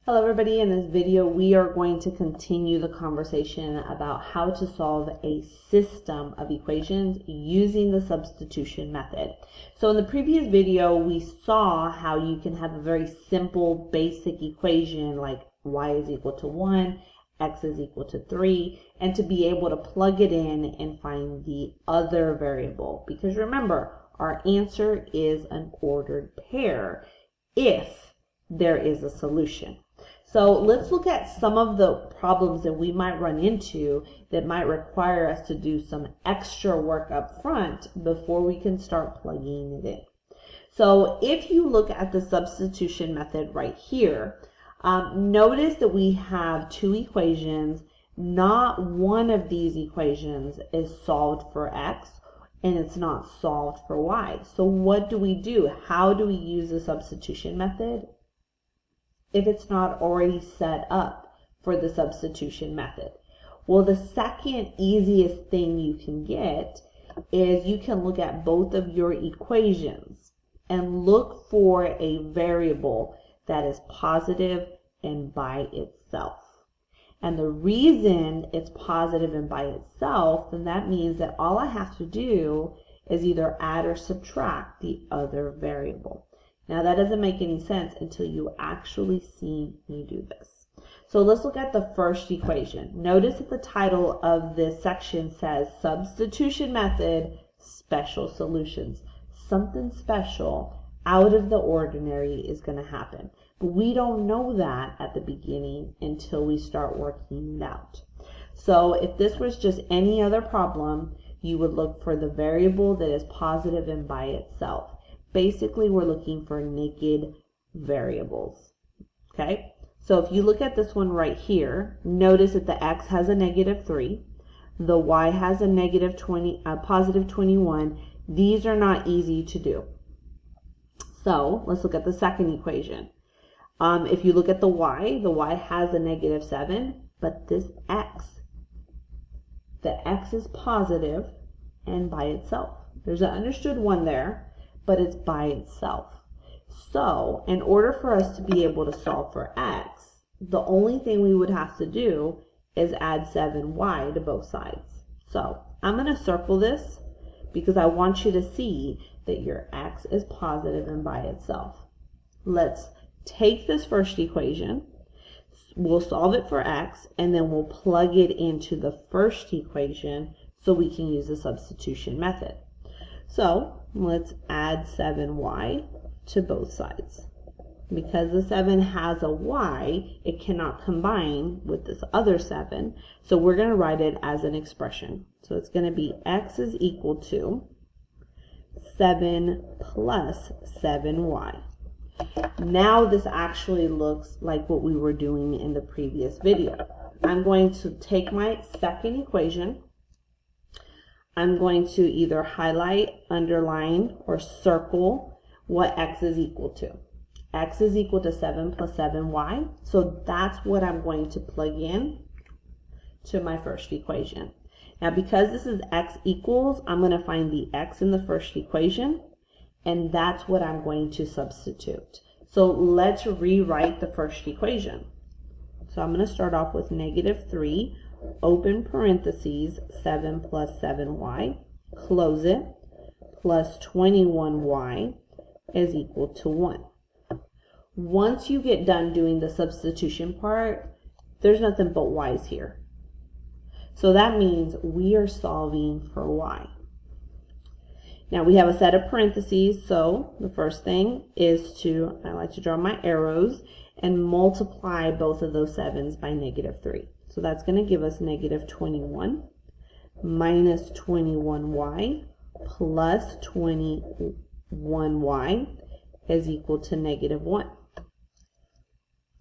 Hello everybody, in this video we are going to continue the conversation about how to solve a system of equations using the substitution method. So in the previous video we saw how you can have a very simple basic equation like y is equal to 1, x is equal to 3, and to be able to plug it in and find the other variable. Because remember, our answer is an ordered pair if there is a solution. So let's look at some of the problems that we might run into that might require us to do some extra work up front before we can start plugging it in. So if you look at the substitution method right here, notice that we have two equations. Not one of these equations is solved for x, and it's not solved for y. So what do? How do we use the substitution method if it's not already set up for the substitution method? Well, the second easiest thing you can get is you can look at both of your equations and look for a variable that is positive and by itself. And the reason it's positive and by itself, then that means that all I have to do is either add or subtract the other variable. Now that doesn't make any sense until you actually see me do this. So let's look at the first equation. Notice that the title of this section says Substitution Method, Special Solutions. Something special, out of the ordinary is going to happen. But we don't know that at the beginning until we start working it out. So if this was just any other problem, you would look for the variable that is positive and by itself. Basically, we're looking for naked variables, okay? So if you look at this one right here, notice that the x has a -3, the y has a positive 21. These are not easy to do. So let's look at the second equation. If you look at the y has a -7, but this x, the x is positive and by itself. There's an understood one there, but it's by itself. So in order for us to be able to solve for x, the only thing we would have to do is add 7y to both sides. So I'm going to circle this because I want you to see that your x is positive and by itself. Let's take this first equation, we'll solve it for x, and then we'll plug it into the first equation so we can use the substitution method. So let's add 7y to both sides. Because the 7 has a y, it cannot combine with this other 7. So we're going to write it as an expression. So it's going to be x is equal to 7 plus 7y. Now this actually looks like what we were doing in the previous video. I'm going to take my second equation. I'm going to either highlight, underline, or circle what x is equal to. X is equal to 7 plus 7y. So that's what I'm going to plug in to my first equation. Now because this is x equals, I'm going to find the x in the first equation, and that's what I'm going to substitute. So let's rewrite the first equation. So I'm going to start off with -3, open parentheses, 7 plus 7y, close it, plus 21y is equal to 1. Once you get done doing the substitution part, there's nothing but y's here. So that means we are solving for y. Now we have a set of parentheses, so the first thing is to, I like to draw my arrows, and multiply both of those 7's by -3. So that's going to give us -21 minus 21y plus 21y is equal to -1.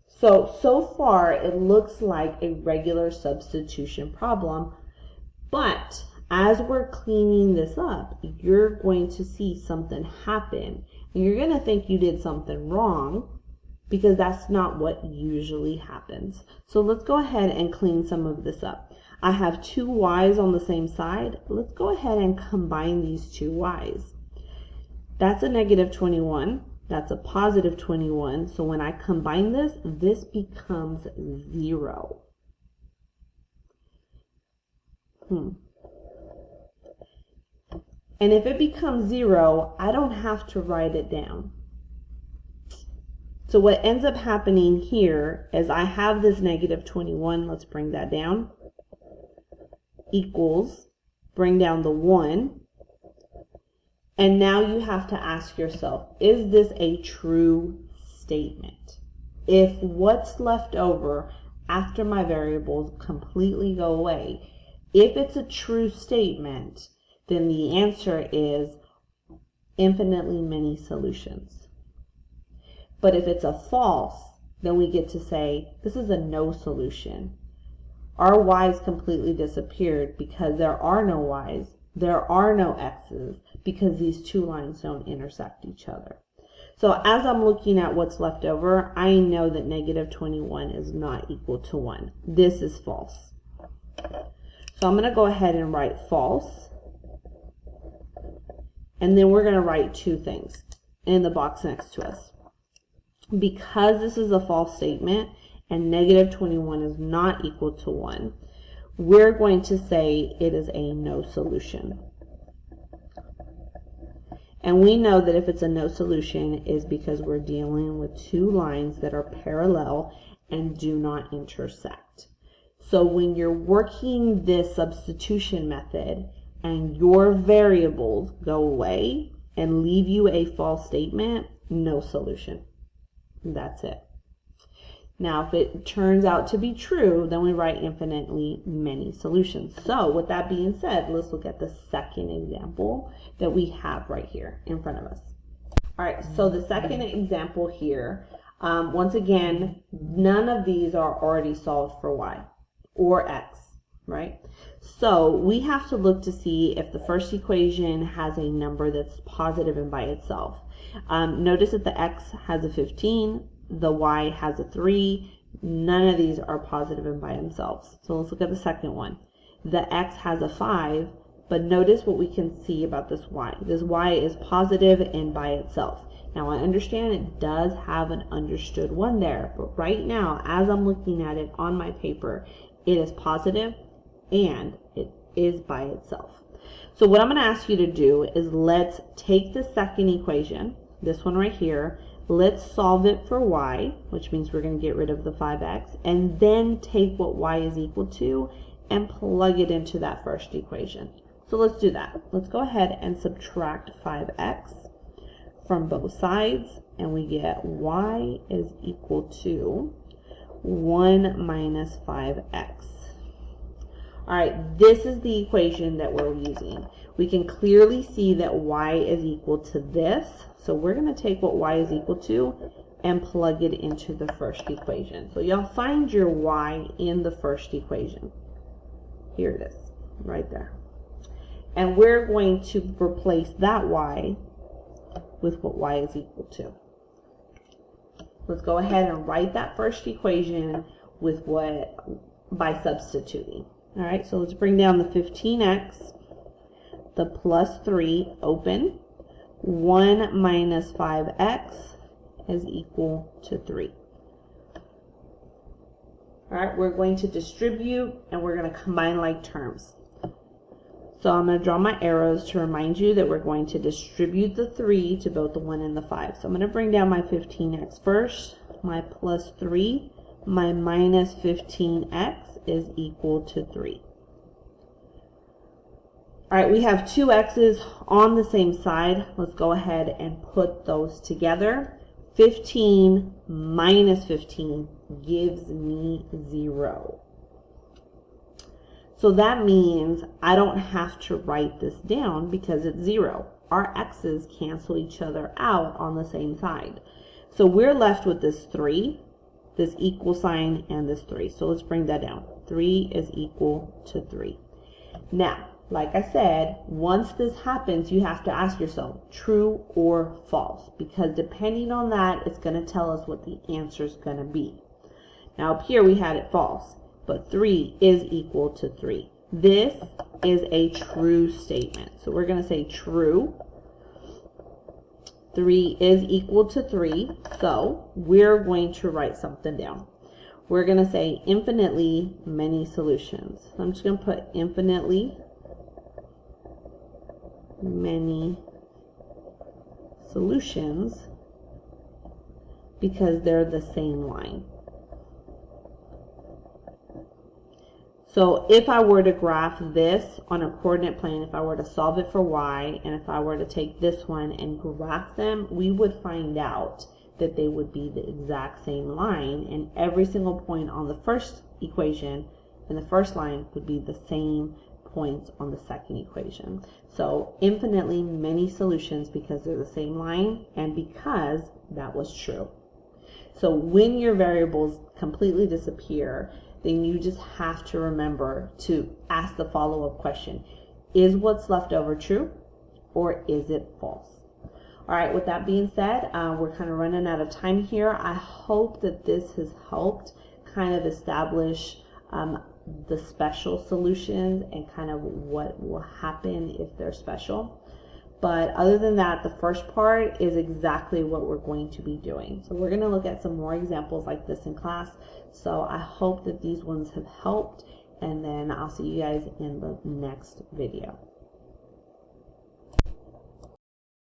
So far it looks like a regular substitution problem, but as we're cleaning this up, you're going to see something happen. And you're going to think you did something wrong because that's not what usually happens. So let's go ahead and clean some of this up. I have two y's on the same side. Let's go ahead and combine these two y's. That's a -21. That's a positive 21. So when I combine this, this becomes 0. And if it becomes 0, I don't have to write it down. So what ends up happening here is I have this negative 21, let's bring that down, equals, bring down the 1, and now you have to ask yourself, is this a true statement? If what's left over after my variables completely go away, if it's a true statement, then the answer is infinitely many solutions. But if it's a false, then we get to say, this is a no solution. Our y's completely disappeared because there are no y's, there are no x's, because these two lines don't intersect each other. So as I'm looking at what's left over, I know that negative 21 is not equal to 1. This is false. So I'm going to go ahead and write false. And then we're going to write two things in the box next to us. Because this is a false statement and negative 21 is not equal to 1, we're going to say it is a no solution. And we know that if it's a no solution is because we're dealing with two lines that are parallel and do not intersect. So when you're working this substitution method and your variables go away and leave you a false statement, no solution. That's it. Now, if it turns out to be true, then we write infinitely many solutions. So with that being said, let's look at the second example that we have right here in front of us. All right, so the second example here, once again, none of these are already solved for y or x, right? So we have to look to see if the first equation has a number that's positive and by itself. Notice that the x has a 15, the y has a 3. None of these are positive and by themselves. So let's look at the second one. The x has a 5, but notice what we can see about this y. This y is positive and by itself. Now I understand it does have an understood 1 there, but right now as I'm looking at it on my paper, it is positive and it is by itself. So what I'm going to ask you to do is let's take the second equation, this one right here, let's solve it for y, which means we're going to get rid of the 5x, and then take what y is equal to and plug it into that first equation. So let's do that. Let's go ahead and subtract 5x from both sides, and we get y is equal to 1 minus 5x. All right, this is the equation that we're using. We can clearly see that y is equal to this. So we're going to take what y is equal to and plug it into the first equation. So you'll find your y in the first equation. Here it is, right there. And we're going to replace that y with what y is equal to. Let's go ahead and write that first equation with what by substituting. All right, so let's bring down the 15x, the plus 3, open. 1 minus 5x is equal to 3. All right, we're going to distribute and we're going to combine like terms. So I'm going to draw my arrows to remind you that we're going to distribute the 3 to both the 1 and the 5. So I'm going to bring down my 15x first, my plus 3, my minus 15x is equal to 3. All right, we have two x's on the same side. Let's go ahead and put those together. 15 minus 15 gives me 0. So that means I don't have to write this down because it's 0. Our x's cancel each other out on the same side. So we're left with this 3, this equal sign, and this 3. So let's bring that down. 3 is equal to 3. Now, like I said, once this happens, you have to ask yourself, true or false? Because depending on that, it's going to tell us what the answer is going to be. Now up here we had it false, but 3 is equal to 3. This is a true statement. So we're going to say true. 3 is equal to 3, so we're going to write something down. We're going to say infinitely many solutions. So I'm just going to put infinitely many solutions because they're the same line. So if I were to graph this on a coordinate plane, if I were to solve it for y, and if I were to take this one and graph them, we would find out that they would be the exact same line, and every single point on the first equation in the first line would be the same points on the second equation. So infinitely many solutions because they're the same line and because that was true. So when your variables completely disappear, then you just have to remember to ask the follow-up question. Is what's left over true or is it false? All right, with that being said, we're kind of running out of time here. I hope that this has helped kind of establish the special solutions and kind of what will happen if they're special. But other than that, the first part is exactly what we're going to be doing. So we're going to look at some more examples like this in class. So I hope that these ones have helped, and then I'll see you guys in the next video.